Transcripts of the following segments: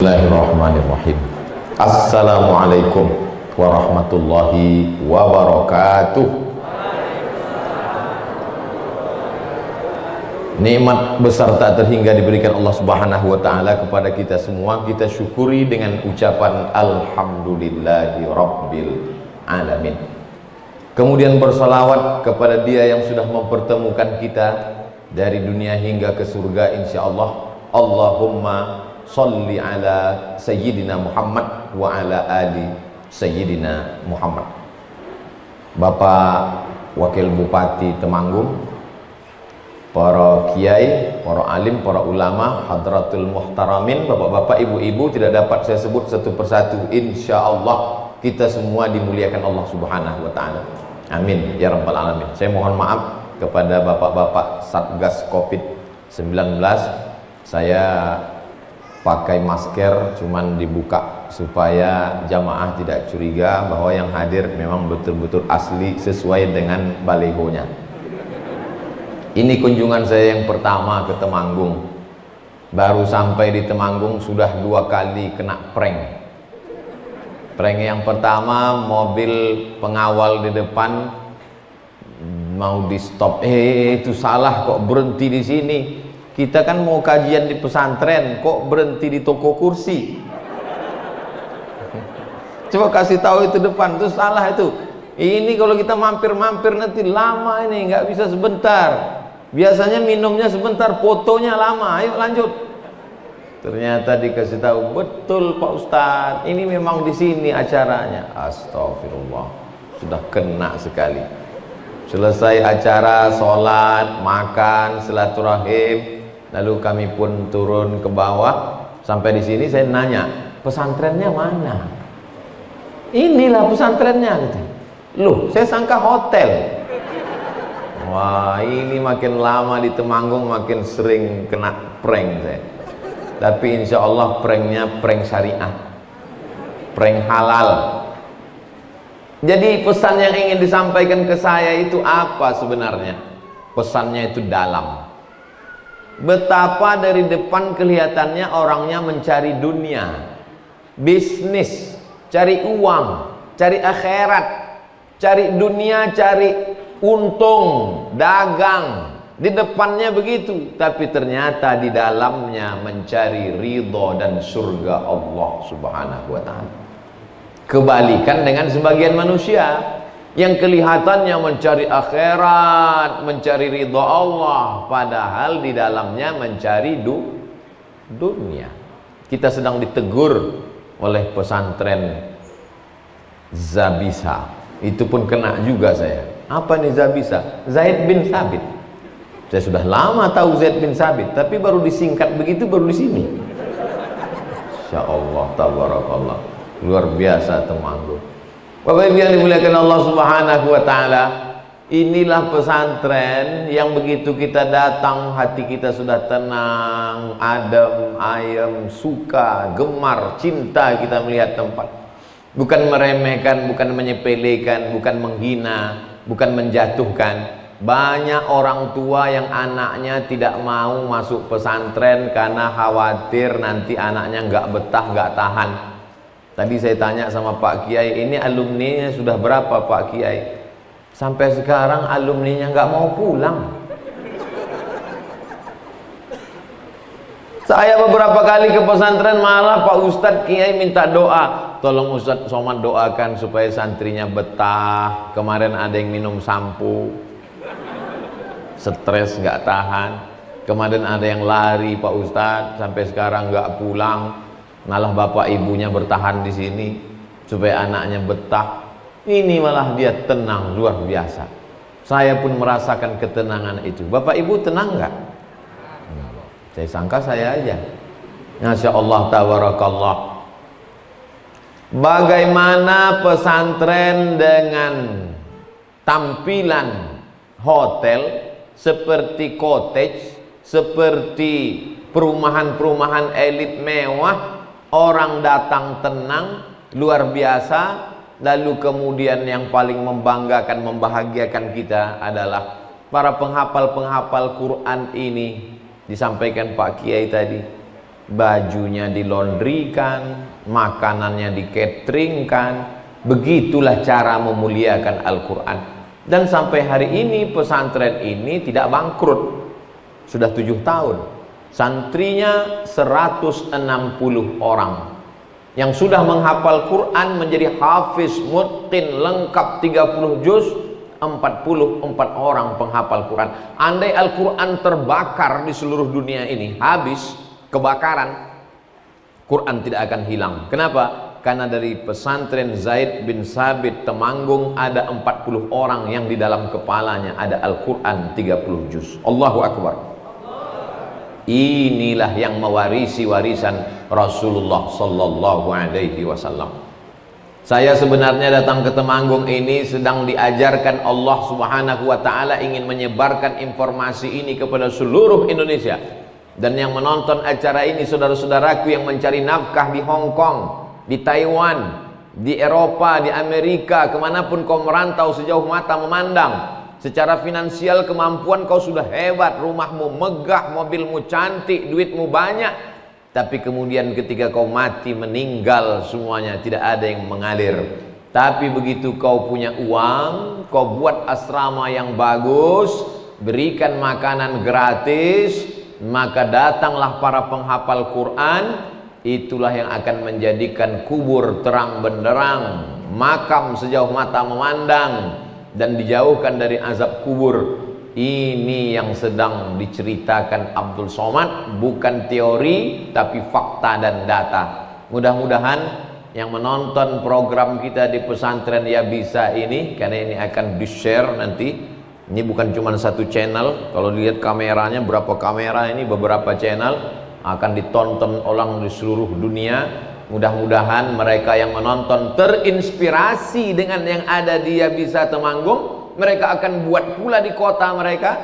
Bismillahirrahmanirrahim. Assalamualaikum warahmatullahi wabarakatuh. Nikmat besar tak terhingga diberikan Allah Subhanahu wa taala kepada kita semua, kita syukuri dengan ucapan alhamdulillahi rabbil alamin. Kemudian bersalawat kepada Dia yang sudah mempertemukan kita dari dunia hingga ke surga insyaallah. Allahumma sholli ala sayyidina Muhammad wa ala ali sayyidina Muhammad. Bapak Wakil Bupati Temanggung, para kiai, para alim, para ulama, hadratul muhtaramin, bapak-bapak, ibu-ibu, tidak dapat saya sebut satu persatu. Insyaallah kita semua dimuliakan Allah Subhanahu wa taala. Amin ya rabbal alamin. Saya mohon maaf kepada bapak-bapak Satgas Covid-19. Saya pakai masker cuman dibuka supaya jamaah tidak curiga bahwa yang hadir memang betul-betul asli sesuai dengan balihonya. Ini kunjungan saya yang pertama ke Temanggung. Baru sampai di Temanggung sudah 2 kali kena prank. Prank yang pertama, mobil pengawal di depan mau di stop. Itu salah, kok berhenti di sini? Kita kan mau kajian di pesantren, kok berhenti di toko kursi? Coba kasih tahu itu depan, itu salah itu. Ini kalau kita mampir-mampir nanti lama ini, nggak bisa sebentar. Biasanya minumnya sebentar, fotonya lama. Ayo lanjut. Ternyata dikasih tahu, betul Pak Ustadz, ini memang di sini acaranya. Astagfirullah, sudah kena sekali. Selesai acara, sholat, makan, silaturahim, lalu kami pun turun ke bawah. Sampai di sini saya nanya, pesantrennya mana? Inilah pesantrennya, gitu. Loh, saya sangka hotel. Wah, ini makin lama di Temanggung makin sering kena prank saya. Tapi insya Allah pranknya prank syariah, prank halal. Jadi pesan yang ingin disampaikan ke saya itu apa sebenarnya? Pesannya itu dalam. Betapa dari depan kelihatannya orangnya mencari dunia, bisnis, cari uang, cari akhirat, cari dunia, cari untung, dagang. Di depannya begitu, tapi ternyata di dalamnya mencari ridho dan surga Allah Subhanahu wa taala. Kebalikan dengan sebagian manusia yang kelihatannya mencari akhirat, mencari ridho Allah, padahal di dalamnya mencari dunia. Kita sedang ditegur oleh pesantren Zabisa. Itu pun kena juga saya. Apa nih Zabisa? Zaid bin Sabit. Saya sudah lama tahu Zaid bin Sabit, tapi baru disingkat begitu baru di sini. Insyaallah tabarakallah. Luar biasa Temanggung. Bapak Ibu yang dimuliakan Allah Subhanahu wa taala, inilah pesantren yang begitu kita datang hati kita sudah tenang, adem, ayem, suka, gemar, cinta kita melihat tempat. Bukan meremehkan, bukan menyepelekan, bukan menghina, bukan menjatuhkan. Banyak orang tua yang anaknya tidak mau masuk pesantren karena khawatir nanti anaknya nggak betah, nggak tahan. Tadi saya tanya sama Pak Kiai, ini alumninya sudah berapa Pak Kiai? Sampai sekarang alumninya nggak mau pulang. Saya beberapa kali ke pesantren malah Pak Ustadz Kiai minta doa, tolong Ustadz Somad doakan supaya santrinya betah. Kemarin ada yang minum sampo, stres nggak tahan. Kemarin ada yang lari Pak Ustadz sampai sekarang nggak pulang. Malah bapak ibunya bertahan di sini supaya anaknya betah. Ini malah dia tenang luar biasa. Saya pun merasakan ketenangan itu. Bapak ibu tenang nggak? Saya sangka saya aja. Masya Allah tabarakallah. Bagaimana pesantren dengan tampilan hotel seperti cottage, seperti perumahan-perumahan elit mewah, orang datang tenang, luar biasa. Lalu kemudian yang paling membanggakan, membahagiakan kita adalah para penghafal-penghafal Quran ini. Disampaikan Pak Kiai tadi, bajunya dilondrikan, makanannya diketeringkan. Begitulah cara memuliakan Al-Quran. Dan sampai hari ini pesantren ini tidak bangkrut. Sudah 7 tahun. Santrinya 160 orang yang sudah menghafal Quran menjadi hafiz mutqin lengkap 30 juz. 44 orang penghafal Quran. Andai Al-Quran terbakar di seluruh dunia ini, habis, kebakaran, Quran tidak akan hilang. Kenapa? Karena dari pesantren Zaid bin Sabit Temanggung ada 40 orang yang di dalam kepalanya ada Al-Quran 30 juz. Allahu Akbar. Inilah yang mewarisi warisan Rasulullah Sallallahu Alaihi Wasallam. Saya sebenarnya datang ke Temanggung ini sedang diajarkan Allah Subhanahu wa Ta'ala ingin menyebarkan informasi ini kepada seluruh Indonesia. Dan yang menonton acara ini saudara-saudaraku yang mencari nafkah di Hong Kong, di Taiwan, di Eropa, di Amerika, kemanapun kau merantau sejauh mata memandang. Secara finansial kemampuan kau sudah hebat, rumahmu megah, mobilmu cantik, duitmu banyak. Tapi kemudian ketika kau mati meninggal semuanya tidak ada yang mengalir. Tapi begitu kau punya uang, kau buat asrama yang bagus, berikan makanan gratis, maka datanglah para penghafal Quran. Itulah yang akan menjadikan kubur terang benderang, makam sejauh mata memandang, dan dijauhkan dari azab kubur. Ini yang sedang diceritakan Abdul Somad, bukan teori tapi fakta dan data. Mudah-mudahan yang menonton program kita di pesantren Ya Bisa ini, karena ini akan di-share nanti. Ini bukan cuma satu channel, kalau lihat kameranya berapa kamera ini, beberapa channel akan ditonton orang di seluruh dunia. Mudah-mudahan mereka yang menonton terinspirasi dengan yang ada di Ya Bisa Temanggung. Mereka akan buat pula di kota mereka.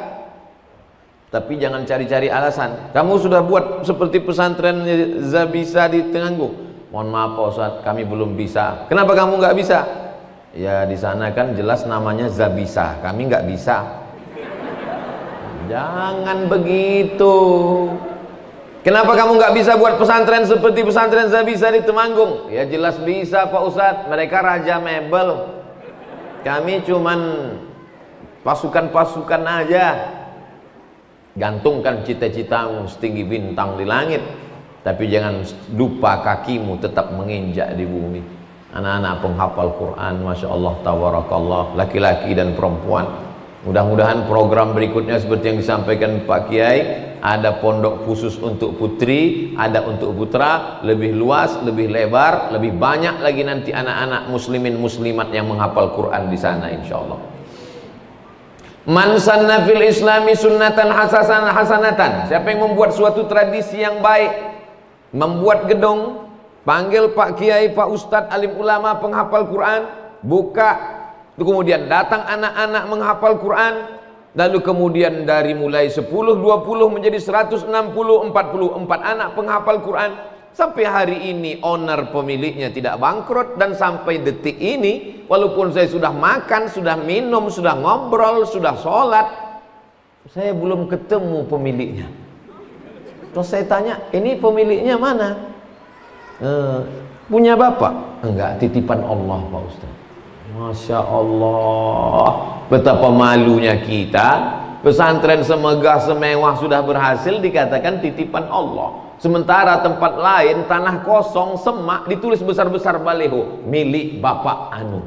Tapi jangan cari-cari alasan. Kamu sudah buat seperti pesantren Zabisa di Temanggung. Mohon maaf Pak Ustadz, kami belum bisa. Kenapa kamu nggak bisa? Ya di sana kan jelas namanya Zabisa, kami nggak bisa. Jangan begitu. Kenapa kamu nggak bisa buat pesantren seperti pesantren Zabisa di Temanggung? Ya jelas bisa Pak Ustadz, mereka raja mebel. Kami cuman pasukan-pasukan aja. Gantungkan cita-citamu setinggi bintang di langit, tapi jangan lupa kakimu tetap menginjak di bumi. Anak-anak penghafal Quran, Masya Allah, Tabarakallah, laki-laki dan perempuan. Mudah-mudahan program berikutnya seperti yang disampaikan Pak Kiai, ada pondok khusus untuk putri, ada untuk putra, lebih luas, lebih lebar, lebih banyak lagi nanti anak-anak muslimin muslimat yang menghafal Quran di sana insyaallah. Man sanna fil islami sunnatan hasanatan. Siapa yang membuat suatu tradisi yang baik, membuat gedung, panggil Pak Kiai, Pak Ustadz, alim ulama, penghafal Quran, buka. Kemudian datang anak-anak menghafal Quran. Lalu kemudian dari mulai 10, 20 menjadi 160, 44 anak penghafal Quran. Sampai hari ini owner pemiliknya tidak bangkrut. Dan sampai detik ini, walaupun saya sudah makan, sudah minum, sudah ngobrol, sudah sholat, saya belum ketemu pemiliknya. Terus saya tanya, ini pemiliknya mana? Punya bapak? Enggak, titipan Allah Pak Ustaz. Masya Allah, betapa malunya kita. Pesantren semegah semewah sudah berhasil dikatakan titipan Allah. Sementara tempat lain tanah kosong, semak, ditulis besar-besar baleho, milik Bapak Anu,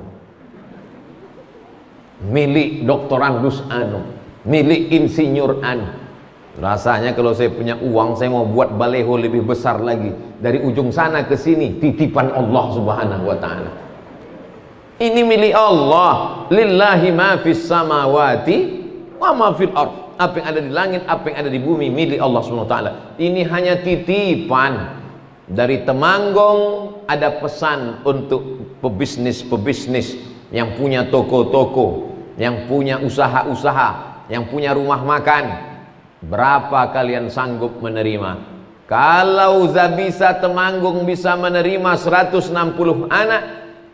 milik Dr. Andus Anu, milik Insinyur Anu. Rasanya kalau saya punya uang, saya mau buat baleho lebih besar lagi. Dari ujung sana ke sini, titipan Allah Subhanahu wa Ta'ala. Ini milik Allah. Lillahi ma fis samawati wa ma fil ard. Apa yang ada di langit, apa yang ada di bumi, milik Allah Subhanahu wa Ta'ala. Ini hanya titipan. Dari Temanggung ada pesan untuk pebisnis-pebisnis yang punya toko-toko, yang punya usaha-usaha, yang punya rumah makan. Berapa kalian sanggup menerima? Kalau Zabisa Temanggung bisa menerima 160 anak,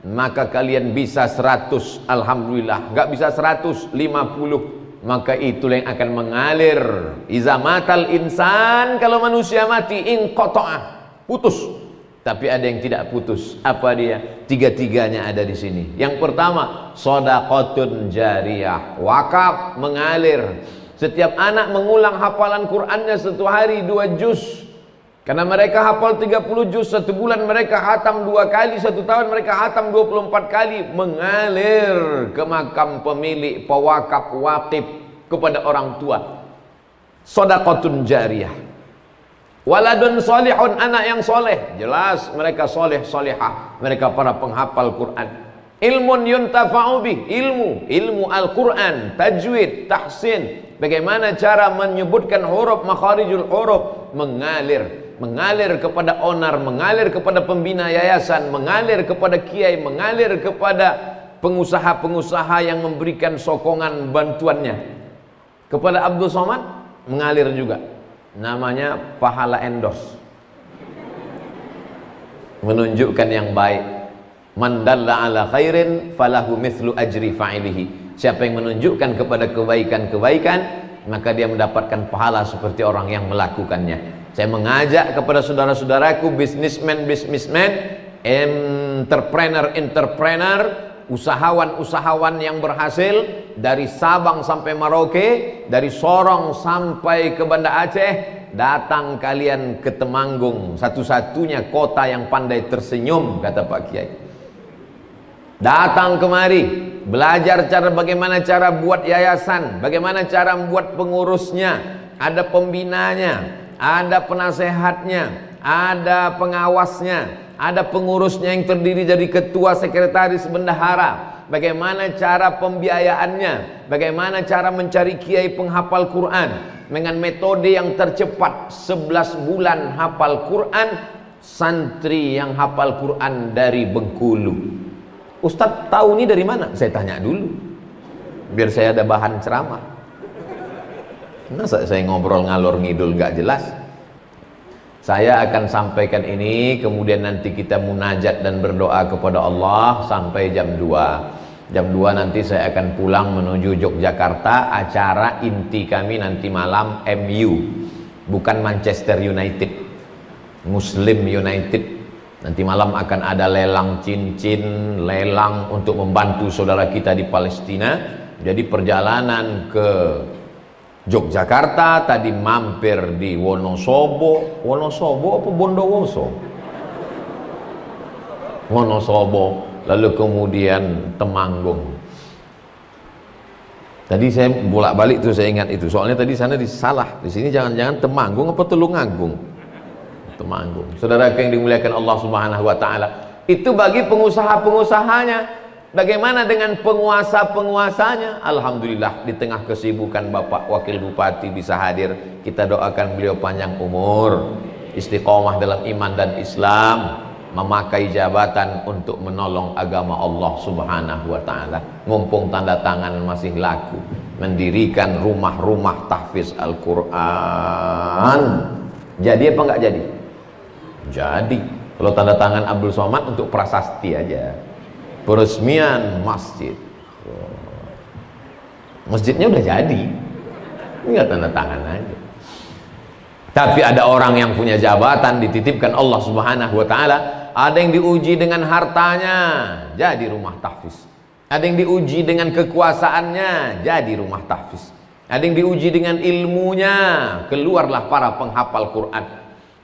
maka kalian bisa 100, alhamdulillah. Gak bisa 150, maka itulah yang akan mengalir. Iza matal insan, kalau manusia mati, inqata'ah, putus. Tapi ada yang tidak putus. Apa dia? Tiga-tiganya ada di sini. Yang pertama, shadaqatun jariyah, wakaf, mengalir. Setiap anak mengulang hafalan Qur'annya satu hari 2 juz. Karena mereka hafal 30 juz, 1 bulan mereka hatam 2 kali, 1 tahun mereka hatam 24 kali. Mengalir ke makam pemilik, pewakaf, waqif, kepada orang tua. Shadaqatun jariyah. Waladun solihun, anak yang soleh. Jelas mereka soleh, solehah. Mereka para penghafal Quran. Ilmun yuntafa'u bih, ilmu Al-Quran, tajwid, tahsin. Bagaimana cara menyebutkan huruf, makharijul huruf. Mengalir kepada onar, mengalir kepada pembina yayasan, mengalir kepada kiai, mengalir kepada pengusaha-pengusaha yang memberikan sokongan bantuannya. Kepada Abdul Somad mengalir juga. Namanya pahala endorse, menunjukkan yang baik. Man dalla ala khairin falahu mithlu ajri fa'ilihi. Siapa yang menunjukkan kepada kebaikan-kebaikan, maka dia mendapatkan pahala seperti orang yang melakukannya. Saya mengajak kepada saudara-saudaraku, businessman, entrepreneur, usahawan yang berhasil, dari Sabang sampai Merauke, dari Sorong sampai ke Banda Aceh. Datang kalian ke Temanggung, satu-satunya kota yang pandai tersenyum, kata Pak Kiai. Datang kemari, belajar bagaimana cara buat yayasan, bagaimana cara membuat pengurusnya, ada pembinanya, ada penasehatnya, ada pengawasnya, ada pengurusnya yang terdiri dari ketua, sekretaris, bendahara. Bagaimana cara pembiayaannya, bagaimana cara mencari kiai penghafal Quran dengan metode yang tercepat. 11 bulan hafal Quran, santri yang hafal Quran dari Bengkulu. Ustadz tahu ini dari mana? Saya tanya dulu, biar saya ada bahan ceramah. Masa saya ngobrol ngalor ngidul gak jelas? Saya akan sampaikan ini, kemudian nanti kita munajat dan berdoa kepada Allah sampai jam 2. Jam 2 nanti saya akan pulang menuju Yogyakarta. Acara inti kami nanti malam MU, bukan Manchester United, Muslim United. Nanti malam akan ada lelang cincin, lelang untuk membantu saudara kita di Palestina. Jadi perjalanan ke Yogyakarta, tadi mampir di Wonosobo apa Bondowoso? Wonosobo, lalu kemudian Temanggung. Tadi saya bolak-balik tuh, saya ingat itu. Soalnya tadi sana disalah, di sini jangan-jangan Temanggung apa Tulungagung? Temanggung. Saudara yang dimuliakan Allah Subhanahu wa taala, itu bagi pengusaha-pengusahanya. Bagaimana dengan penguasa-penguasanya? Alhamdulillah, di tengah kesibukan Bapak Wakil Bupati bisa hadir. Kita doakan beliau panjang umur, istiqomah dalam iman dan Islam, memakai jabatan untuk menolong agama Allah Subhanahu wa taala. Mumpung tanda tangan masih laku, mendirikan rumah-rumah tahfiz Al-Quran. Jadi apa enggak jadi? Jadi. Kalau tanda tangan Abdul Somad untuk prasasti aja, peresmian masjid. Masjidnya udah jadi, tinggal tanda tangan aja. Tapi ada orang yang punya jabatan dititipkan Allah Subhanahu wa taala, ada yang diuji dengan hartanya, jadi rumah tahfiz. Ada yang diuji dengan kekuasaannya, jadi rumah tahfiz. Ada yang diuji dengan ilmunya, keluarlah para penghafal Quran.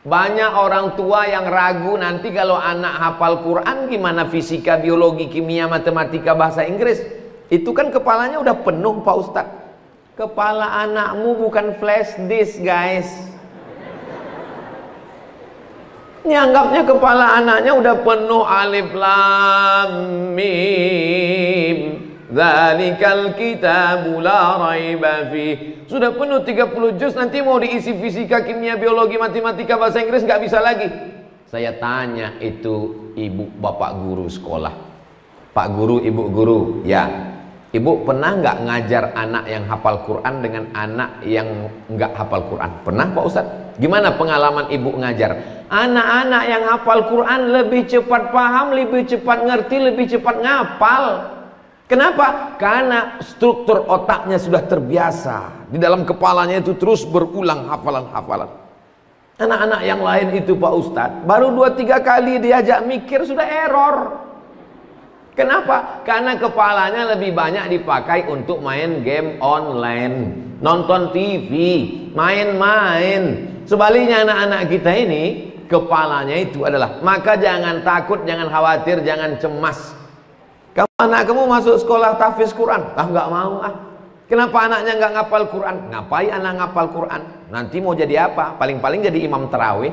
Banyak orang tua yang ragu, nanti kalau anak hafal Quran gimana fisika, biologi, kimia, matematika, bahasa Inggris? Itu kan kepalanya udah penuh Pak Ustadz. Kepala anakmu bukan flash disk guys. Nyanggapnya kepala anaknya udah penuh alif lam mim. Dzalikal kitabu la raiba fi. Sudah penuh 30 juz, nanti mau diisi fisika, kimia, biologi, matematika, bahasa Inggris nggak bisa lagi. Saya tanya itu ibu bapak guru sekolah. Pak guru, ibu guru, ya. Ibu pernah nggak ngajar anak yang hafal Quran dengan anak yang nggak hafal Quran? Pernah Pak Ustadz? Gimana pengalaman ibu ngajar? Anak-anak yang hafal Quran lebih cepat paham, lebih cepat ngerti, lebih cepat ngapal. Kenapa? Karena struktur otaknya sudah terbiasa. Di dalam kepalanya itu terus berulang hafalan-hafalan. Anak-anak yang lain itu Pak Ustadz, baru 2-3 kali diajak mikir sudah error. Kenapa? Karena kepalanya lebih banyak dipakai untuk main game online, nonton TV, main-main. Sebaliknya anak-anak kita ini, kepalanya itu adalah, maka jangan takut, jangan khawatir, jangan cemas. Anak kamu masuk sekolah tahfiz Quran? Nggak mau ah. Kenapa anaknya nggak ngapal Quran? Ngapain anak ngapal Quran? Nanti mau jadi apa? Paling-paling jadi imam tarawih.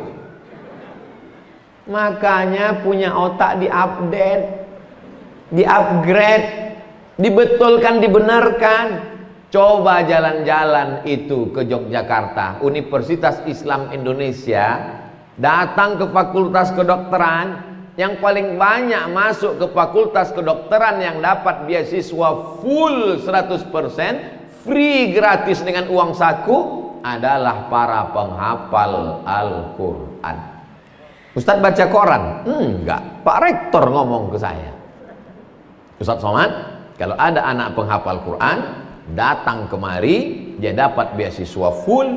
Makanya punya otak diupdate, di-upgrade, dibetulkan, dibenarkan. Coba jalan-jalan itu ke Yogyakarta, Universitas Islam Indonesia, datang ke Fakultas Kedokteran. Yang paling banyak masuk ke fakultas kedokteran yang dapat beasiswa full 100% free, gratis dengan uang saku adalah para penghafal Al-Quran. Ustadz baca koran? Enggak, Pak Rektor ngomong ke saya, Ustadz Somad, kalau ada anak penghafal Quran datang kemari, dia dapat beasiswa full.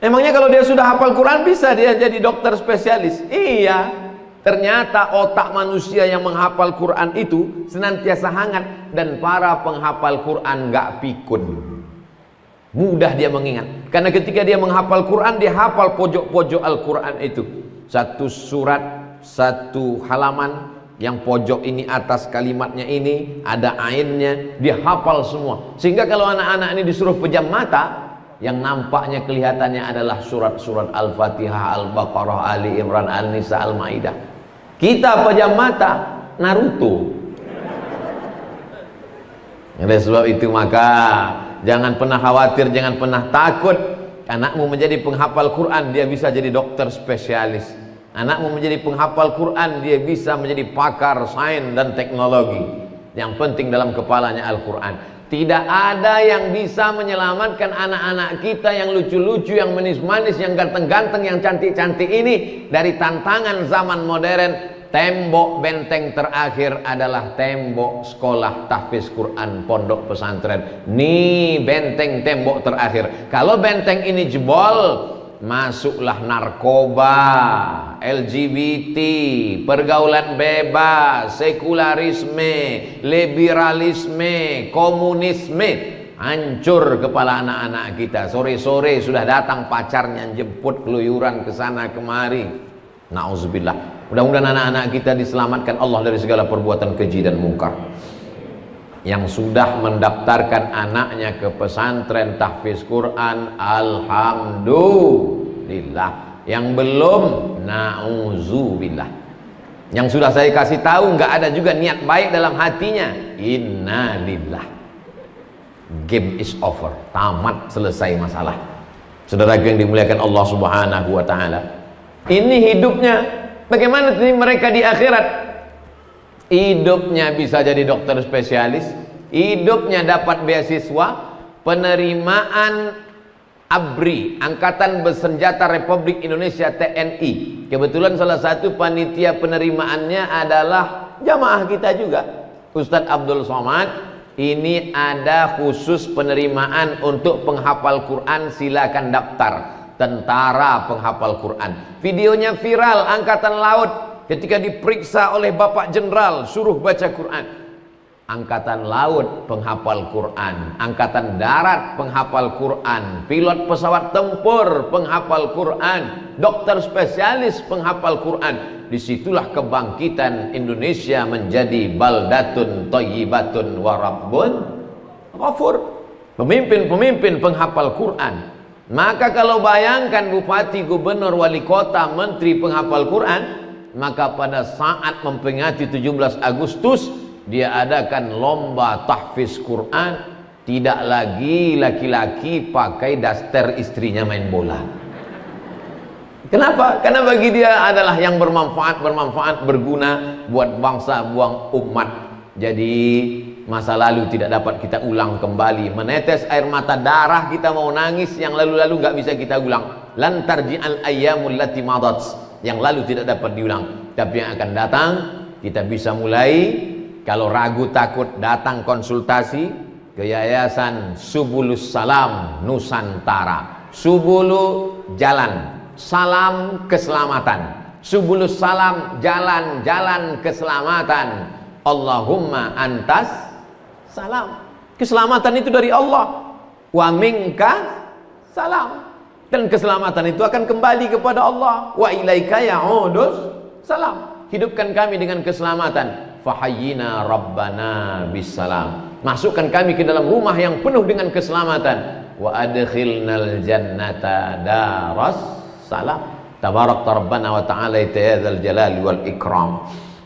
Emangnya kalau dia sudah hafal Quran bisa dia jadi dokter spesialis? Iya. Ternyata otak manusia yang menghafal Quran itu senantiasa hangat, dan para penghafal Quran gak pikun. Mudah dia mengingat. Karena ketika dia menghafal Quran, dia hafal pojok-pojok Al-Quran itu. Satu surat, satu halaman, yang pojok ini atas kalimatnya ini, ada ainnya, dia hafal semua. Sehingga kalau anak-anak ini disuruh pejam mata, yang nampaknya kelihatannya adalah surat-surat Al-Fatihah, Al-Baqarah, Ali Imran, Al-Nisa, Al-Maidah. Kita pejam mata Naruto. Oleh sebab itu maka jangan pernah khawatir, jangan pernah takut. Anakmu menjadi penghafal Quran, dia bisa jadi dokter spesialis. Anakmu menjadi penghafal Quran, dia bisa menjadi pakar sains dan teknologi. Yang penting dalam kepalanya Al-Quran. Tidak ada yang bisa menyelamatkan anak-anak kita yang lucu-lucu, yang manis-manis, yang ganteng-ganteng, yang cantik-cantik ini dari tantangan zaman modern. Tembok benteng terakhir adalah tembok sekolah tahfiz Quran pondok pesantren. Nih benteng tembok terakhir. Kalau benteng ini jebol, masuklah narkoba, LGBT, pergaulan bebas, sekularisme, liberalisme, komunisme. Hancur kepala anak-anak kita. Sore-sore sudah datang pacarnya jemput keluyuran ke sana kemari. Nauzubillah. Mudah-mudahan anak-anak kita diselamatkan Allah dari segala perbuatan keji dan mungkar. Yang sudah mendaftarkan anaknya ke pesantren tahfiz Quran, alhamdulillah. Yang belum, nauzubillah. Yang sudah saya kasih tahu nggak ada juga niat baik dalam hatinya, innalillah. Game is over, tamat, selesai masalah. Saudara yang dimuliakan Allah Subhanahu wa taala. Ini hidupnya. Bagaimana mereka di akhirat? Hidupnya bisa jadi dokter spesialis, hidupnya dapat beasiswa, penerimaan ABRI, Angkatan Bersenjata Republik Indonesia TNI. Kebetulan salah satu panitia penerimaannya adalah jamaah kita juga, Ustadz Abdul Somad. Ini ada khusus penerimaan untuk penghafal Quran, silakan daftar. Tentara penghafal Quran. Videonya viral, Angkatan Laut ketika diperiksa oleh Bapak Jenderal suruh baca Quran. Angkatan Laut penghafal Quran, Angkatan Darat penghafal Quran, pilot pesawat tempur penghafal Quran, dokter spesialis penghafal Quran. Disitulah kebangkitan Indonesia menjadi baldatun thayyibatun wa rabbun ghafur. Pemimpin-pemimpin penghafal Quran. Maka kalau bayangkan bupati, gubernur, wali kota, menteri penghafal Quran, maka pada saat memperingati 17 Agustus dia adakan lomba tahfiz Quran. Tidak lagi laki-laki pakai daster istrinya main bola. Kenapa? Karena bagi dia adalah yang bermanfaat, berguna buat bangsa, buang umat. Jadi masa lalu tidak dapat kita ulang kembali. Menetes air mata darah kita mau nangis, yang lalu-lalu nggak bisa kita ulang. Lan tarji'al ayyamul lati madat, yang lalu tidak dapat diulang. Tapi yang akan datang kita bisa mulai Kalau ragu takut datang konsultasi ke Yayasan Subulus Salam Nusantara. Subulu jalan, salam keselamatan. Subulus Salam jalan-jalan keselamatan. Allahumma antas salam. Keselamatan itu dari Allah. Wa minka salam. Dan keselamatan itu akan kembali kepada Allah. Wa ilaika ya'udus salam. Hidupkan kami dengan keselamatan. Fahayyina rabbana bisalam. Masukkan kami ke dalam rumah yang penuh dengan keselamatan. Wa adkhilnal jannata daras salam. Tabarak rabbana wa ta'ala ya dzal jalali wal ikram.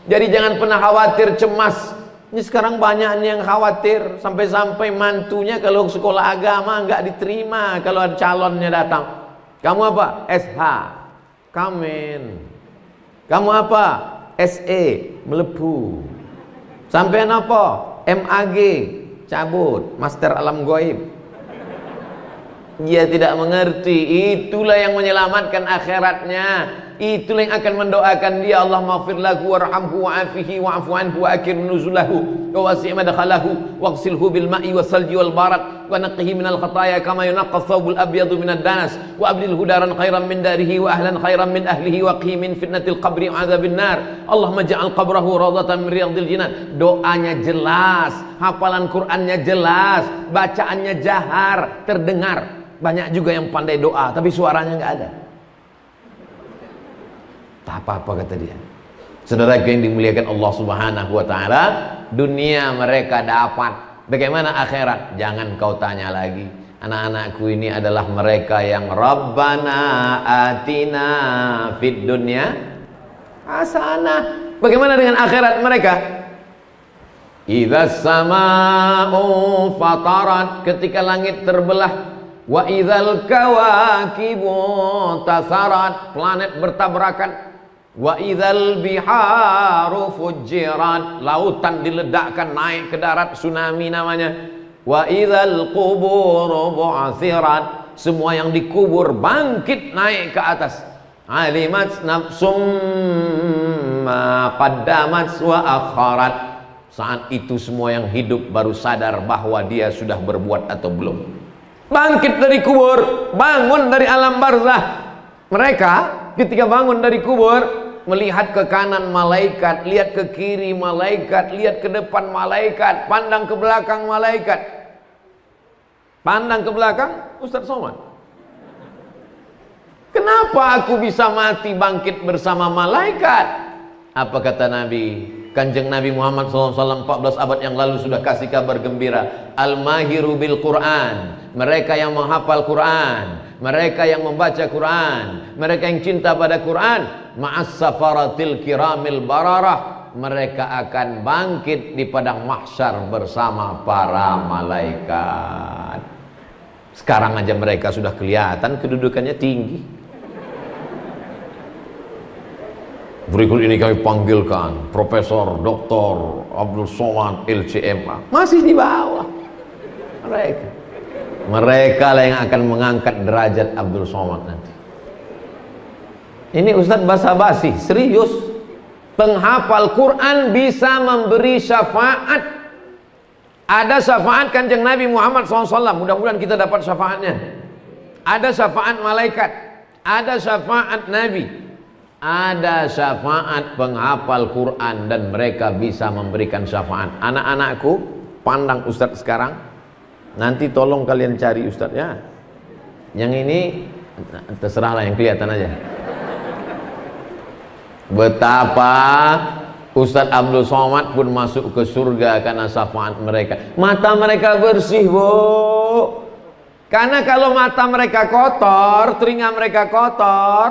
Jadi jangan pernah khawatir, cemas. Ini sekarang banyak yang khawatir, sampai-sampai mantunya kalau sekolah agama nggak diterima kalau ada calonnya datang. Kamu apa? SH, Kamen. Kamu apa? SE, melebu. Sampean apa? MAG, cabut. Master alam goib. Dia tidak mengerti. Itulah yang menyelamatkan akhiratnya. Itulah yang akan mendoakan dia. Allah maghfir lahu warhamhu wa'afihi wa'afu anhu wa akrim nuzulahu wa wasi' madkhalahu waghsilhu bil ma'i wasalji wal barat wa naqqihi minal khataaya kama yunqqa thawbul abyadu minad danas wa abdilhu daran khairan min darihi wa ahlan khairan min ahlihi wa qhi min fitnatil qabri wa adzabin nar. Allahumma ja'al qabrahu rawdatan min riyadil jinan. Doanya jelas, hafalan Qur'annya jelas, bacaannya jahar, terdengar. Banyak juga yang pandai doa tapi suaranya nggak ada. Tak apa-apa kata dia. Saudara yang dimuliakan Allah Subhanahu wa taala, dunia mereka dapat. Bagaimana akhirat? Jangan kau tanya lagi. Anak-anakku ini adalah mereka yang Rabbana atina fid dunya hasanah. Bagaimana dengan akhirat mereka? Idzas sama'u fatarat, ketika langit terbelah. Wa idzal kawakibu tasarat, planet bertabrakan. Wa idzal biharu fujirat, lautan diledakkan naik ke darat, tsunami namanya. Wa idzal quburu bu'athirat, semua yang dikubur bangkit naik ke atas. Alimat nafsum ma qaddamat wa akharat. Saat itu semua yang hidup baru sadar bahwa dia sudah berbuat atau belum. Bangkit dari kubur, bangun dari alam barzah. Mereka ketika bangun dari kubur, melihat ke kanan malaikat, lihat ke kiri malaikat, lihat ke depan malaikat, pandang ke belakang malaikat. Pandang ke belakang, Ustaz Somad. Kenapa aku bisa mati bangkit bersama malaikat? Apa kata Nabi? Kanjeng Nabi Muhammad SAW 14 abad yang lalu sudah kasih kabar gembira. Al-mahiru bil Quran, mereka yang menghafal Quran, mereka yang membaca Quran, mereka yang cinta pada Quran, ma'as safaratil kiramil bararah, mereka akan bangkit di padang mahsyar bersama para malaikat. Sekarang aja mereka sudah kelihatan kedudukannya tinggi. Berikut ini kami panggilkan Profesor Dr. Abdul Somad LCMA. Masih di bawah mereka lah yang akan mengangkat derajat Abdul Somad nanti. Ini Ustadz basa-basi, serius. Penghafal Quran bisa memberi syafaat. Ada syafaat Kanjeng Nabi Muhammad SAW. Mudah-mudahan kita dapat syafaatnya. Ada syafaat malaikat, ada syafaat Nabi, ada syafaat penghafal Quran, dan mereka bisa memberikan syafaat. Anak-anakku, pandang Ustadz sekarang. Nanti tolong kalian cari Ustadz ya. Yang ini terserahlah, yang kelihatan aja. Betapa Ustadz Abdul Somad pun masuk ke surga karena syafaat mereka. Mata mereka bersih, Bu. Karena kalau mata mereka kotor, telinga mereka kotor,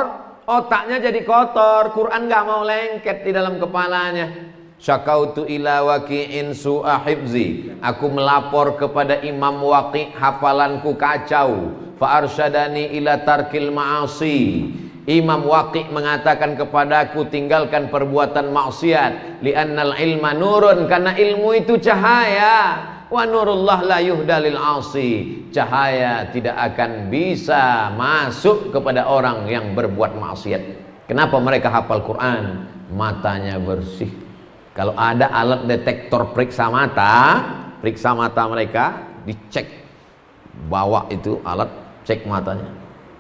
otaknya jadi kotor, Quran gak mau lengket di dalam kepalanya. Syakautu ila waqi'in su'a hifzi, aku melapor kepada Imam Waqi', hafalanku kacau. Fa arsyadani ila tarkil ma'asi, Imam Waqi' mengatakan kepadaku tinggalkan perbuatan maksiat. Li'annal ilma nurun, karena ilmu itu cahaya. Wa nurullah la yuhdalil asi, cahaya tidak akan bisa masuk kepada orang yang berbuat maksiat. Kenapa mereka hafal Quran? Matanya bersih. Kalau ada alat detektor periksa mata mereka, dicek, bawa itu alat cek matanya,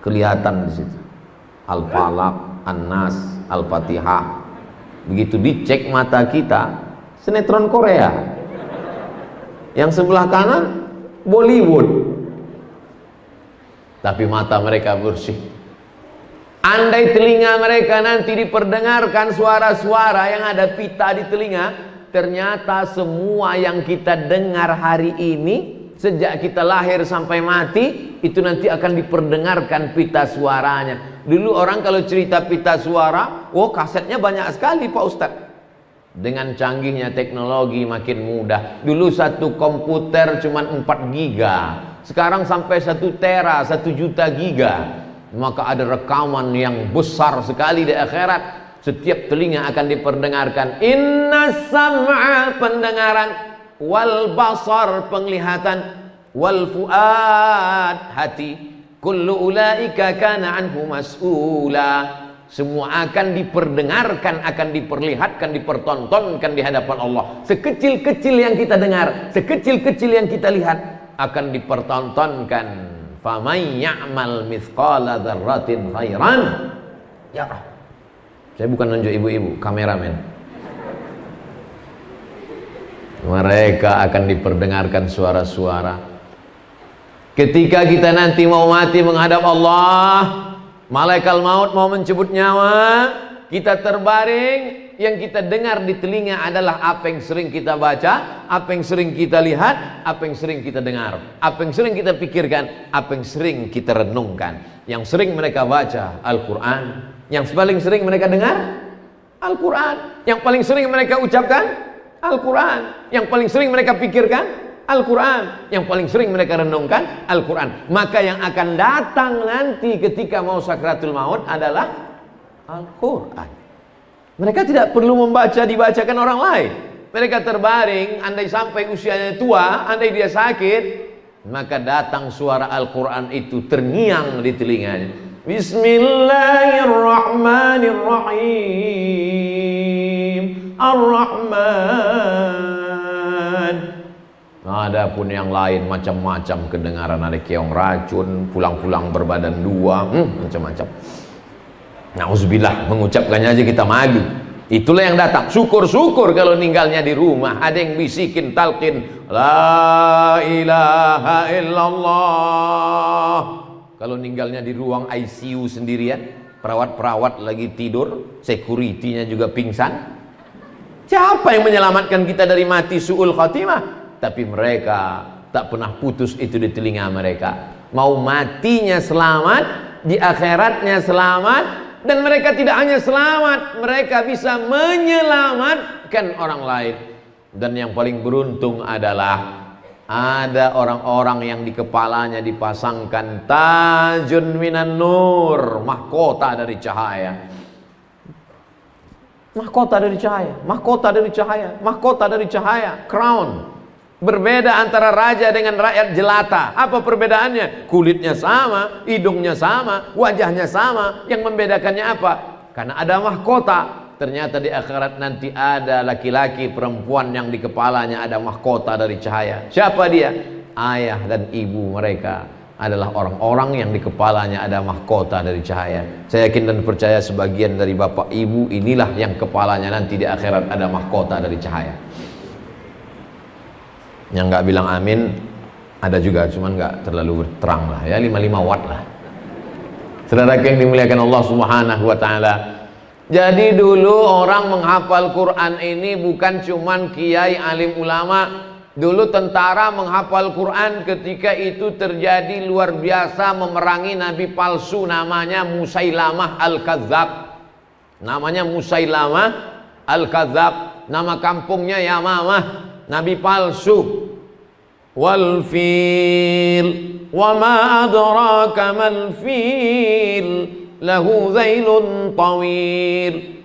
kelihatan di situ. Al-Falaq, An-Nas, Al-Fatihah. Begitu dicek mata kita, sinetron Korea. Yang sebelah kanan Bollywood. Tapi mata mereka bersih. Andai telinga mereka nanti diperdengarkan suara-suara yang ada pita di telinga, ternyata semua yang kita dengar hari ini, sejak kita lahir sampai mati, itu nanti akan diperdengarkan pita suaranya. Dulu orang kalau cerita pita suara, oh kasetnya banyak sekali Pak Ustadz. Dengan canggihnya teknologi makin mudah. Dulu satu komputer cuma 4 giga, sekarang sampai 1 tera, 1 juta giga. Maka ada rekaman yang besar sekali di akhirat. Setiap telinga akan diperdengarkan. Inna sam'a, pendengaran, wal basar, penglihatan, wal fuad, hati, kullu ulaika kana anhu mas'ula. Semua akan diperdengarkan, akan diperlihatkan, dipertontonkan di hadapan Allah. Sekecil-kecil yang kita dengar, sekecil-kecil yang kita lihat, akan dipertontonkan. Faman ya'mal mithqala dzarratin khairan yarah. Saya bukan nunjuk ibu-ibu, kameramen. Mereka akan diperdengarkan suara-suara. Ketika kita nanti mau mati menghadap Allah, malaikat maut mau mencabut nyawa, kita terbaring, yang kita dengar di telinga adalah apa yang sering kita baca, apa yang sering kita lihat, apa yang sering kita dengar, apa yang sering kita pikirkan, apa yang sering kita renungkan. Yang sering mereka baca Al-Quran, yang paling sering mereka dengar Al-Quran, yang paling sering mereka ucapkan Al-Quran, yang paling sering mereka pikirkan Al-Quran, yang paling sering mereka renungkan Al-Quran. Maka yang akan datang nanti ketika mau sakratul maut adalah Al-Quran. Mereka tidak perlu dibacakan orang lain. Mereka terbaring, andai sampai usianya tua, andai dia sakit, maka datang suara Al-Quran itu terngiang di telinganya. Bismillahirrahmanirrahim. Ar-Rahman. Adapun yang lain macam-macam kedengaran, ada keong racun, pulang-pulang berbadan dua, macam-macam. Nauzubillah, mengucapkannya aja kita malu. Itulah yang datang. Syukur-syukur kalau ninggalnya di rumah, ada yang bisikin talqin, la ilaha illallah. Kalau ninggalnya di ruang ICU sendirian, perawat-perawat lagi tidur, security-nya juga pingsan, siapa yang menyelamatkan kita dari mati su'ul khatimah? Tapi mereka tak pernah putus itu di telinga mereka. Mau matinya selamat, di akhiratnya selamat. Dan mereka tidak hanya selamat, mereka bisa menyelamatkan orang lain. Dan yang paling beruntung adalah ada orang-orang yang di kepalanya dipasangkan tajun minan nur, mahkota dari cahaya. Mahkota dari cahaya, mahkota dari cahaya, mahkota dari cahaya, crown. Berbeda antara raja dengan rakyat jelata. Apa perbedaannya? Kulitnya sama, hidungnya sama, wajahnya sama. Yang membedakannya apa? Karena ada mahkota. Ternyata di akhirat nanti ada laki-laki, perempuan yang di kepalanya ada mahkota dari cahaya. Siapa dia? Ayah dan ibu mereka adalah orang-orang yang di kepalanya ada mahkota dari cahaya. Saya yakin dan percaya sebagian dari bapak ibu inilah yang kepalanya nanti di akhirat ada mahkota dari cahaya. Yang nggak bilang amin ada juga, cuman nggak terlalu terang lah ya, 55 watt lah. Saudara yang dimuliakan Allah Subhanahu wa taala. Jadi dulu orang menghafal Quran ini bukan cuman kiai alim ulama. Dulu tentara menghafal Quran ketika itu terjadi luar biasa, memerangi nabi palsu namanya Musailamah Al-Kadzab. Namanya Musailamah Al-Kadzab, nama kampungnya Yamamah. Nabi palsu. Wal fil wa ma adraka mal fil lahu zailun tawil.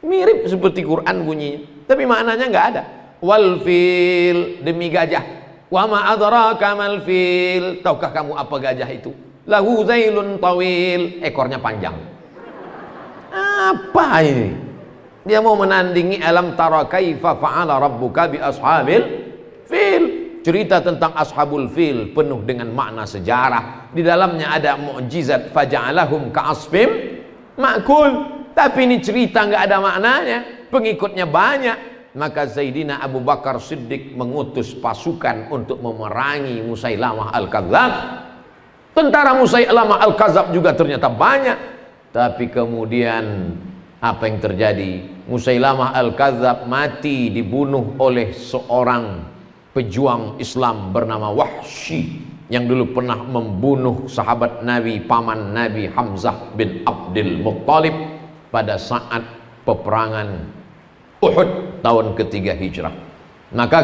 Mirip seperti Quran bunyinya, tapi maknanya enggak ada. Wal fil, demi gajah. Wa ma adraka mal fil, tahukah kamu apa gajah itu? Lahu zailun tawil, ekornya panjang. Apa ini? Dia mau menandingi alam tara kaifa fa'ala rabbuka bi ashabil fil. Cerita tentang ashabul fil penuh dengan makna sejarah. Di dalamnya ada mukjizat faja'alahum ka'asfim ma'kul. Tapi ini cerita nggak ada maknanya, pengikutnya banyak. Maka Sayyidina Abu Bakar Siddiq mengutus pasukan untuk memerangi Musailamah Al-Kadzab. Tentara Musailamah Al-Kadzab juga ternyata banyak. Tapi kemudian apa yang terjadi? Musailamah Al-Kadzab mati dibunuh oleh seorang pejuang Islam bernama Wahsy yang dulu pernah membunuh sahabat Nabi, paman Nabi Hamzah bin Abdul Muttalib pada saat peperangan Uhud tahun ketiga hijrah. Maka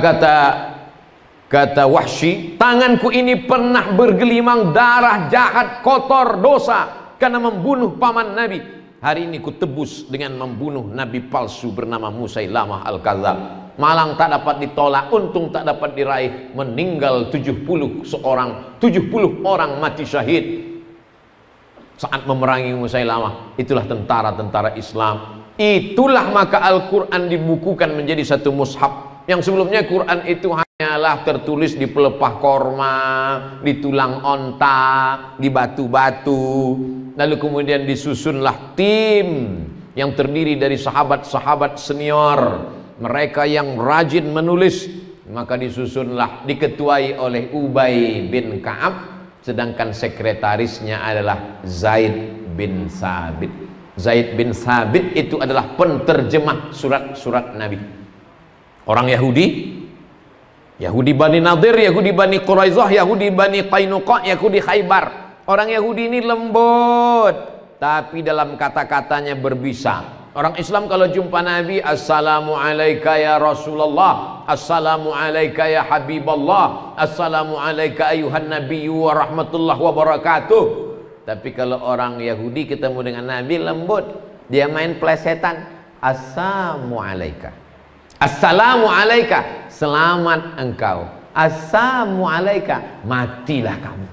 kata Wahsy, tanganku ini pernah bergelimang darah, jahat, kotor, dosa karena membunuh paman Nabi. Hari ini ku tebus dengan membunuh nabi palsu bernama Musailamah Al-Kadzab. Malang tak dapat ditolak, untung tak dapat diraih. Meninggal 70 orang mati syahid saat memerangi Musailamah. Itulah tentara-tentara Islam. Itulah maka Al-Quran dibukukan menjadi satu mushaf. Yang sebelumnya Quran itu hanyalah tertulis di pelepah korma, di tulang onta, di batu-batu. Lalu kemudian disusunlah tim yang terdiri dari sahabat-sahabat senior, mereka yang rajin menulis. Maka disusunlah, diketuai oleh Ubay bin Ka'ab, sedangkan sekretarisnya adalah Zaid bin Sabit. Zaid bin Sabit itu adalah penterjemah surat-surat Nabi. Orang Yahudi, Yahudi Bani Nadir, Yahudi Bani Quraizah, Yahudi Bani Qainuqa, Yahudi Khaybar. Orang Yahudi ini lembut, tapi dalam kata-katanya berbisa. Orang Islam kalau jumpa Nabi, Assalamu alayka ya Rasulullah, Assalamu alayka ya Habiballah, Assalamu alayka ayuhan nabiyyu wa rahmatullah wa barakatuh. Tapi kalau orang Yahudi ketemu dengan Nabi lembut, dia main plesetan, Assalamu alayka, Assalamu alayka, selamat engkau, Assalamu alayka, matilah kamu.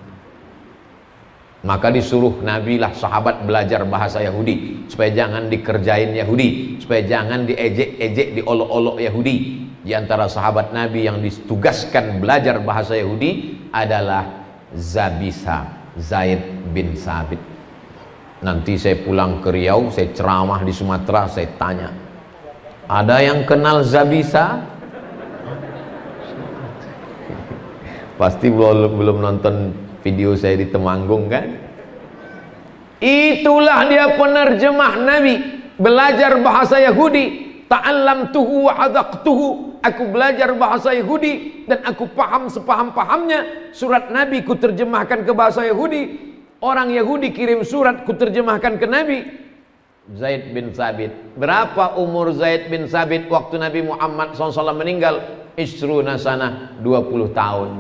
Maka disuruh Nabi lah sahabat belajar bahasa Yahudi supaya jangan dikerjain Yahudi, supaya jangan diejek-ejek, diolok-olok Yahudi. Di antara sahabat Nabi yang ditugaskan belajar bahasa Yahudi adalah Zabisa, Zaid bin Sabit. Nanti saya pulang ke Riau, saya ceramah di Sumatera, saya tanya, ada yang kenal Zabisa? Pasti belum nonton video saya di Temanggung kan? Itulah dia penerjemah Nabi, belajar bahasa Yahudi. Ta'allamtuhu wa hadaqtuhu, aku belajar bahasa Yahudi dan aku paham sepaham-pahamnya. Surat Nabi ku terjemahkan ke bahasa Yahudi. Orang Yahudi kirim surat ku terjemahkan ke Nabi. Zaid bin Sabit. Berapa umur Zaid bin Sabit waktu Nabi Muhammad SAW meninggal? Isruna sanah, 20 tahun.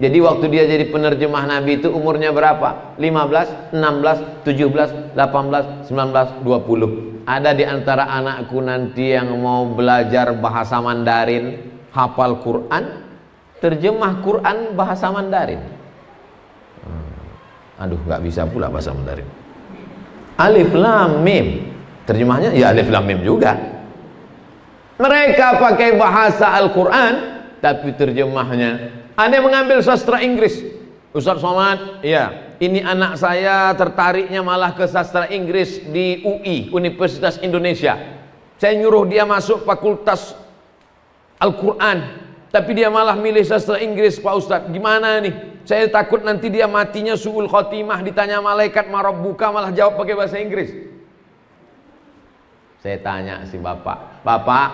Jadi waktu dia jadi penerjemah Nabi itu umurnya berapa? 15, 16, 17, 18, 19, 20. Ada di antara anakku nanti yang mau belajar bahasa Mandarin, hafal Quran, terjemah Quran bahasa Mandarin. Aduh, nggak bisa pula bahasa Mandarin. Alif Lam Mim, terjemahnya ya Alif Lam Mim juga. Mereka pakai bahasa Al-Quran, tapi terjemahnya ada yang mengambil sastra Inggris. Ustaz Somad, ya, ini anak saya tertariknya malah ke sastra Inggris di UI, Universitas Indonesia. Saya nyuruh dia masuk fakultas Al-Quran, tapi dia malah milih sastra Inggris, Pak Ustadz. Gimana nih? Saya takut nanti dia matinya su'ul khotimah, ditanya malaikat marabbuka malah jawab pakai bahasa Inggris. Saya tanya si bapak, Bapak,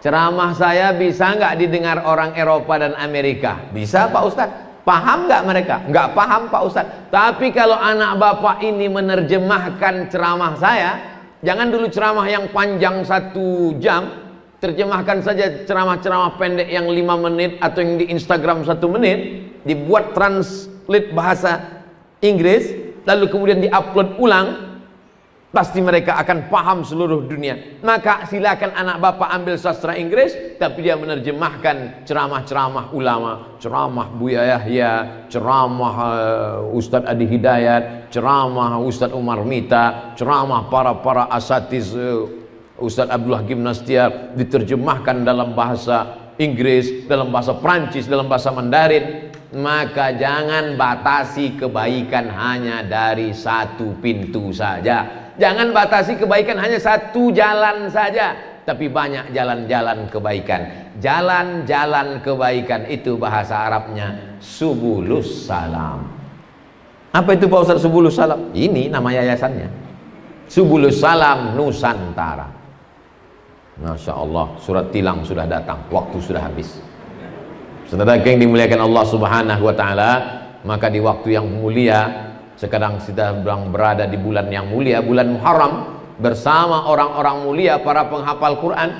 ceramah saya bisa nggak didengar orang Eropa dan Amerika? Bisa Pak Ustadz. Paham nggak mereka? Nggak paham Pak Ustadz. Tapi kalau anak bapak ini menerjemahkan ceramah saya, jangan dulu ceramah yang panjang 1 jam, terjemahkan saja ceramah-ceramah pendek yang 5 menit atau yang di Instagram 1 menit, dibuat translate bahasa Inggris, lalu kemudian diupload ulang. Pasti mereka akan paham seluruh dunia. Maka silakan anak bapak ambil sastra Inggris, tapi dia menerjemahkan ceramah-ceramah ulama, ceramah Buya Yahya, ceramah Ustadz Adi Hidayat, ceramah Ustadz Umar Mita, ceramah para asatiz Ustadz Abdullah Gimnastiar diterjemahkan dalam bahasa Inggris, dalam bahasa Prancis, dalam bahasa Mandarin. Maka jangan batasi kebaikan hanya dari satu pintu saja. Jangan batasi kebaikan hanya satu jalan saja, tapi banyak jalan-jalan kebaikan. Jalan-jalan kebaikan itu bahasa Arabnya subulus salam. Apa itu Pak Ustaz subulus salam? Ini nama yayasannya, Subulus Salam Nusantara. Masya Allah, surat tilang sudah datang, waktu sudah habis. Saudara yang dimuliakan Allah Subhanahu wa Ta'ala, maka di waktu yang mulia, sekarang kita sedang berada di bulan yang mulia, bulan Muharram, bersama orang-orang mulia, para penghafal Quran,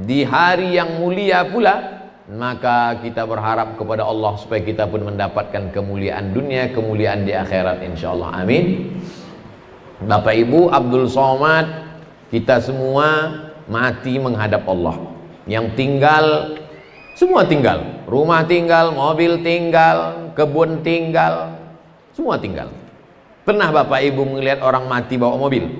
di hari yang mulia pula, maka kita berharap kepada Allah supaya kita pun mendapatkan kemuliaan dunia, kemuliaan di akhirat, insyaallah. Amin. Bapak Ibu, Abdul Somad, kita semua mati menghadap Allah. Yang tinggal, semua tinggal, rumah tinggal, mobil tinggal, kebun tinggal, semua tinggal. Pernah Bapak Ibu melihat orang mati bawa mobil?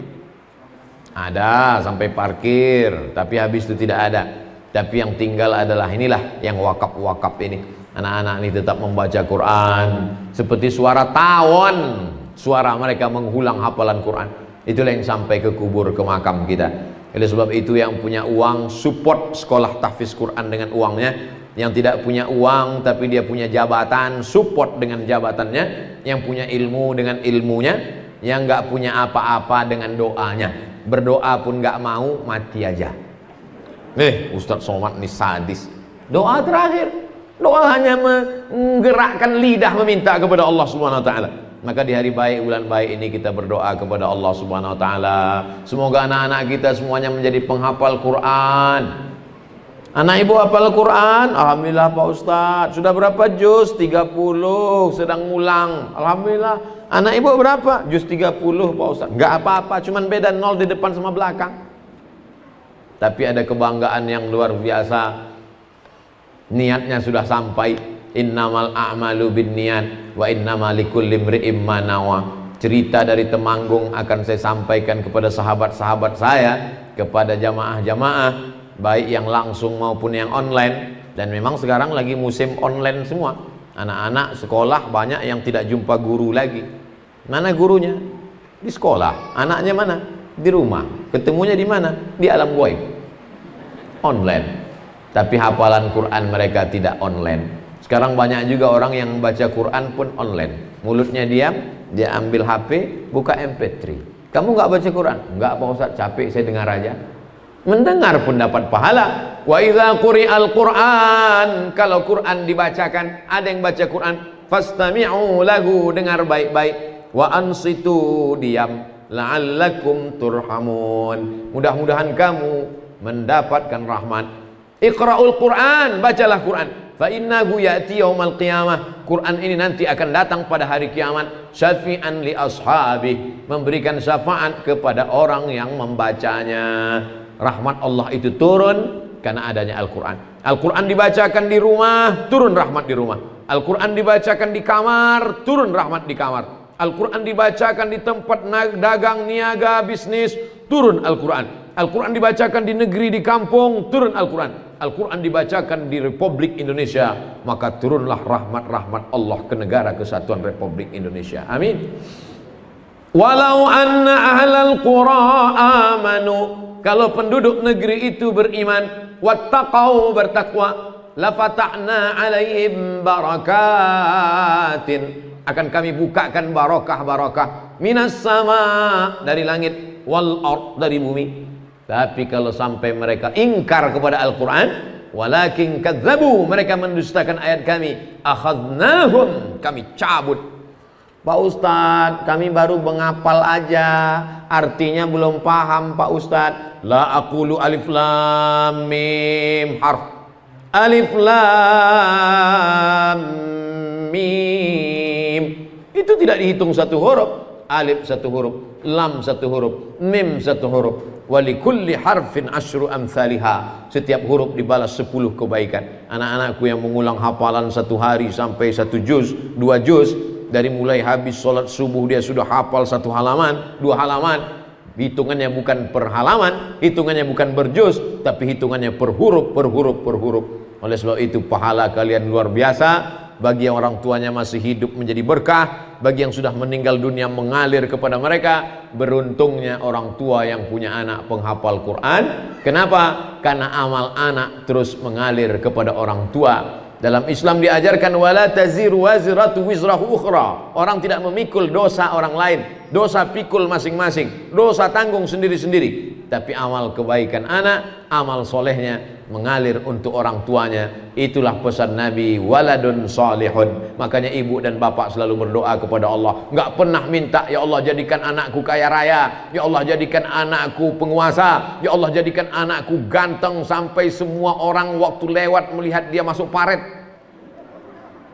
Ada, sampai parkir, tapi habis itu tidak ada. Tapi yang tinggal adalah inilah yang wakaf-wakaf ini. Anak-anak ini tetap membaca Quran seperti suara tawon, suara mereka menghulang hafalan Quran. Itulah yang sampai ke kubur, ke makam kita. Oleh sebab itu yang punya uang support sekolah tahfiz Quran dengan uangnya. Yang tidak punya uang tapi dia punya jabatan, support dengan jabatannya. Yang punya ilmu dengan ilmunya. Yang nggak punya apa-apa dengan doanya. Berdoa pun nggak mau, mati aja. Ustadz Somad ini sadis. Doa terakhir, doa hanya menggerakkan lidah meminta kepada Allah Subhanahu wa Ta'ala. Maka di hari baik, bulan baik ini kita berdoa kepada Allah Subhanahu wa Ta'ala. Semoga anak-anak kita semuanya menjadi penghafal Quran. Anak ibu hafal Quran? Alhamdulillah Pak Ustadz. Sudah berapa juz? 30, sedang ngulang. Alhamdulillah. Anak ibu berapa? Juz 30 Pak Ustadz. Enggak apa-apa, cuman beda 0 di depan sama belakang. Tapi ada kebanggaan yang luar biasa. Niatnya sudah sampai. Innamal a'malu binniyat wa innamal likulli imri'in ma nawa. Cerita dari Temanggung akan saya sampaikan kepada sahabat-sahabat saya, kepada jamaah-jamaah baik yang langsung maupun yang online. Dan memang sekarang lagi musim online semua. Anak-anak sekolah banyak yang tidak jumpa guru lagi. Mana gurunya? Di sekolah. Anaknya mana? Di rumah. Ketemunya di mana? Di alam gaib. Online. Tapi hafalan Quran mereka tidak online. Sekarang banyak juga orang yang membaca Quran pun online. Mulutnya diam, dia ambil HP, buka MP3. Kamu nggak baca Quran? Nggak Pak Ustaz, capek saya dengar aja. Mendengar pun dapat pahala. Wa idza quri'al Quran, kalau Quran dibacakan, ada yang baca Quran, fastami'u lahu, dengar baik-baik. Wa ansitu, diam, la'allakum turhamun. Mudah-mudahan kamu mendapatkan rahmat. Iqra'ul Quran, bacalah Quran. Fa innahu ya'ti yaumal qiyamah. Quran ini nanti akan datang pada hari kiamat, syafi'an li ashabi, memberikan syafaat kepada orang yang membacanya. Rahmat Allah itu turun karena adanya Al-Quran. Al-Quran dibacakan di rumah, turun rahmat di rumah. Al-Quran dibacakan di kamar, turun rahmat di kamar. Al-Quran dibacakan di tempat dagang, niaga, bisnis, turun Al-Quran. Al-Quran dibacakan di negeri, di kampung, turun Al-Quran. Al-Quran dibacakan di Republik Indonesia, maka turunlah rahmat-rahmat Allah ke negara kesatuan Republik Indonesia. Amin. Walau anna ahlal qura amanu, kalau penduduk negeri itu beriman, wattaqau, bertakwa, lafatahna alaihim barakatin, akan kami bukakan barakah-barakah, minas sama, dari langit, wal ard, dari bumi. Tapi kalau sampai mereka ingkar kepada Al-Quran, walakin kadzabu, mereka mendustakan ayat kami, akhadnahum, kami cabut. Pak Ustadz, kami baru menghafal aja, artinya belum paham Pak Ustadz. La aqulu alif lam mim harf. Alif lam mim itu tidak dihitung satu huruf. Alif satu huruf, lam satu huruf, mim satu huruf. Walikulli harfin asyru amthaliha, setiap huruf dibalas 10 kebaikan. Anak-anakku yang mengulang hafalan satu hari sampai 1 juz, 2 juz, dari mulai habis sholat subuh dia sudah hafal 1 halaman, 2 halaman, Hitungannya bukan per halaman, hitungannya bukan berjuz, tapi hitungannya per huruf, per huruf, per huruf. Oleh sebab itu pahala kalian luar biasa. Bagi yang orang tuanya masih hidup menjadi berkah, bagi yang sudah meninggal dunia mengalir kepada mereka. Beruntungnya orang tua yang punya anak penghafal Quran. Kenapa? Karena amal anak terus mengalir kepada orang tua. Dalam Islam diajarkan wala taziru waziratu wizrahu ukhra. Orang tidak memikul dosa orang lain. Dosa pikul masing-masing. Dosa tanggung sendiri-sendiri. Tapi amal kebaikan anak, amal solehnya mengalir untuk orang tuanya. Itulah pesan Nabi, waladun salihun. Makanya ibu dan bapak selalu berdoa kepada Allah. Nggak pernah minta, ya Allah jadikan anakku kaya raya, ya Allah jadikan anakku penguasa, ya Allah jadikan anakku ganteng sampai semua orang waktu lewat melihat dia masuk paret.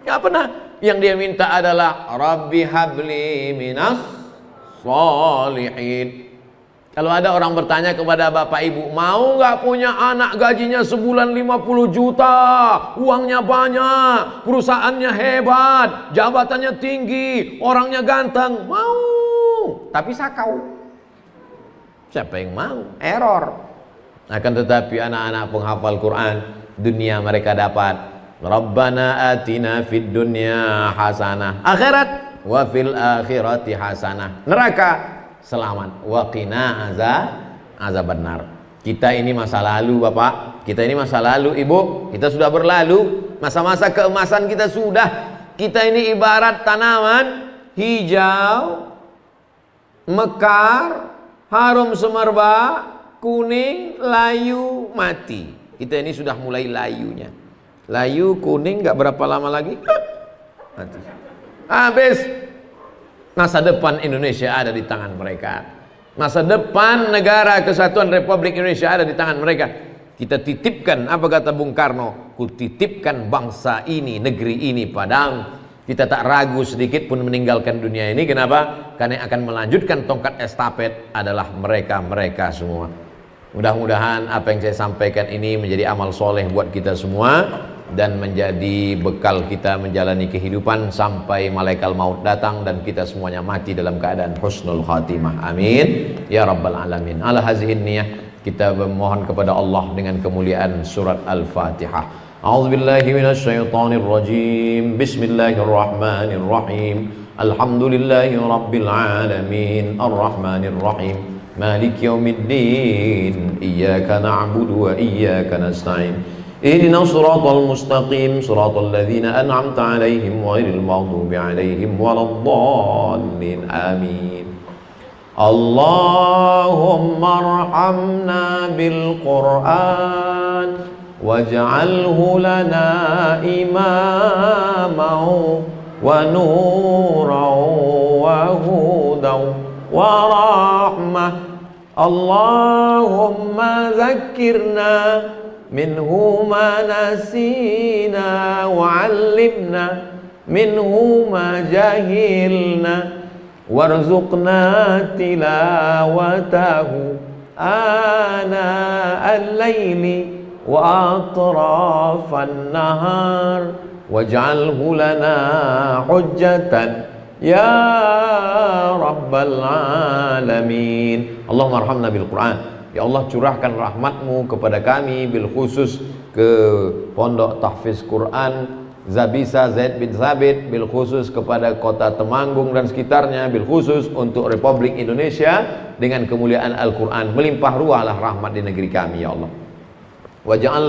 Nggak pernah. Yang dia minta adalah Rabbi habli minas sholihin. Kalau ada orang bertanya kepada bapak ibu, mau nggak punya anak gajinya sebulan 50 juta, uangnya banyak, perusahaannya hebat, jabatannya tinggi, orangnya ganteng? Mau, tapi sakau. Siapa yang mau? Error. Akan tetapi anak-anak penghafal Quran, dunia mereka dapat Rabbana atina fid dunya hasanah, akhirat wa fil akhirati hasanah, neraka selamat, waqina azabannar. Kita ini masa lalu Bapak, kita ini masa lalu Ibu, kita sudah berlalu, masa-masa keemasan kita sudah. Kita ini ibarat tanaman hijau, mekar, harum semerbak, kuning, layu, mati. Kita ini sudah mulai layunya. Layu, kuning, gak berapa lama lagi mati. Habis. Masa depan Indonesia ada di tangan mereka. Masa depan negara kesatuan Republik Indonesia ada di tangan mereka. Kita titipkan, apa kata Bung Karno, ku titipkan bangsa ini, negeri ini padamu. Kita tak ragu sedikit pun meninggalkan dunia ini. Kenapa? Karena yang akan melanjutkan tongkat estafet adalah mereka-mereka semua. Mudah-mudahan apa yang saya sampaikan ini menjadi amal soleh buat kita semua dan menjadi bekal kita menjalani kehidupan sampai malaikat maut datang dan kita semuanya mati dalam keadaan husnul khatimah. Amin ya rabbal alamin. Ala hazihin niyah kita memohon kepada Allah dengan kemuliaan surat Al-Fatihah. A'udzubillahi minasyaitonir rajim. Bismillahirrahmanirrahim. Alhamdulillahi rabbil alamin. Arrahmanir rahim. Maliki yaumiddin. Iyyaka na'budu wa iyyaka nasta'in. اهدنا الصراط المستقيم صراط الذين أنعمت عليهم غير المغضوب عليهم ولا الضالين آمين. اللهم ارحمنا بالقرآن واجعله لنا إماما ونورا وهدى ورحمة. اللهم ذكرنا منه ما نسينا وعلمنا منه ما جهلنا وارزقنا تلاوته آناء الليل وأطراف النهار واجعله لنا حجة يا رب العالمين. اللهم ارحمنا بالقرآن. Ya Allah, curahkan rahmatmu kepada kami, bil khusus ke Pondok Tahfiz Quran Zabisa Zaid bin Sabit, bil khusus kepada kota Temanggung dan sekitarnya, bil khusus untuk Republik Indonesia dengan kemuliaan Al-Quran. Melimpah ruahlah rahmat di negeri kami ya Allah. Waj'al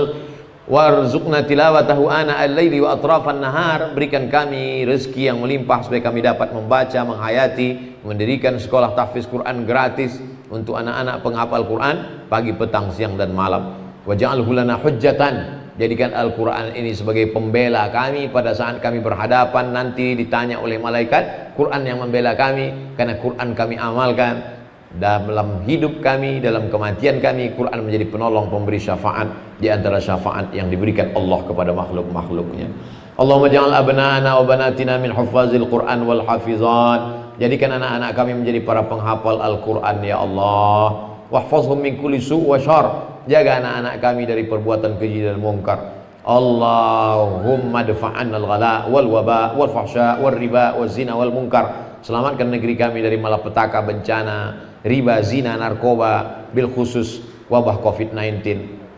warzuqna tilawatahu ana al-laili wa atrafan nahar. Berikan kami rezeki yang melimpah supaya kami dapat membaca, menghayati, mendirikan sekolah tahfiz Quran gratis untuk anak-anak penghafal Quran pagi, petang, siang dan malam. Waj'alhu lana hujjatan. Jadikan Al-Quran ini sebagai pembela kami pada saat kami berhadapan nanti ditanya oleh malaikat. Quran yang membela kami, karena Quran kami amalkan dalam hidup kami, dalam kematian kami. Quran menjadi penolong, pemberi syafaat di antara syafaat yang diberikan Allah kepada makhluk-makhluknya. Allahumma ja'al abna'ana wa banatina min huffazil Quran wal hafizan. Jadikan anak-anak kami menjadi para penghafal Al-Quran ya Allah. Wahfazhum min kulli su' wa syarr. Jaga anak-anak kami dari perbuatan keji dan mungkar. Allahumma dafa'anna al-ghala wal waba wal fahsya wal riba wal zina wal munkar. Selamatkan negeri kami dari malapetaka, bencana, riba, zina, narkoba, bil khusus wabah COVID-19.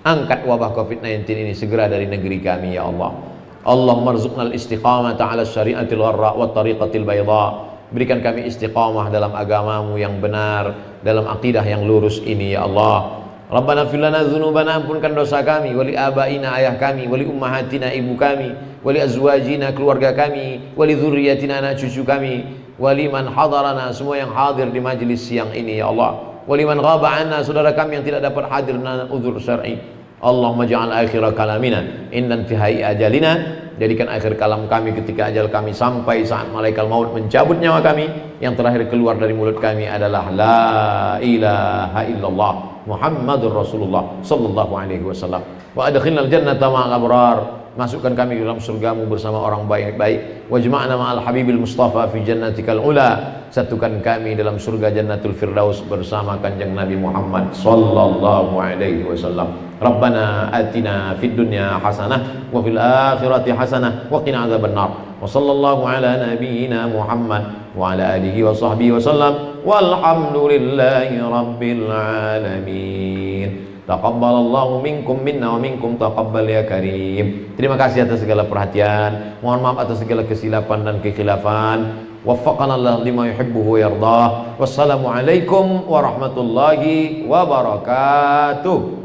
Angkat wabah COVID-19 ini segera dari negeri kami ya Allah. Allahumma rzuqnal istiqamata ala syariatil warra wa tariqatil bayda. Berikan kami istiqamah dalam agamamu yang benar, dalam akidah yang lurus ini ya Allah. Rabbana fir lana dzunubana, ampunkan dosa kami, wali abaina, ayah kami, wali ummahatina, ibu kami, wali azwajina, keluarga kami, wali dzurriyyatina, anak cucu kami, wali man hadarana, semua yang hadir di majlis siang ini ya Allah, wali man ghaba anna, saudara kami yang tidak dapat hadir dengan uzur syar'i. Allahumma ja'al akhira kalamina inda intihai ajalina, jadikan akhir kalam kami ketika ajal kami sampai saat malaikat maut mencabut nyawa kami, yang terakhir keluar dari mulut kami adalah la ilaha illallah Muhammadur Rasulullah sallallahu alaihi wasallam. Wa adkhilnal jannata ma'al abrar, masukkan kami di dalam surgamu bersama orang baik-baik. Wajma'na ma'al habibil mustafa fi jannatikal ula, satukan kami dalam surga jannatul firdaus bersama kanjeng Nabi Muhammad sallallahu alaihi wasallam. Rabbana atina fid dunya hasanah wa fil akhirati hasanah wa qina adzabannar. Wa sallallahu ala nabiyyina Muhammad wa ala alihi wa sahbihi wasallam, walhamdulillahi rabbil alamin. Taqabbalallahu minkum minna wa minkum taqabbal ya karim. Terima kasih atas segala perhatian. Mohon maaf atas segala kesilapan dan kekhilafan. Waffaqana Allah lima yuhibbu wa yardah. Wassalamualaikum warahmatullahi wabarakatuh.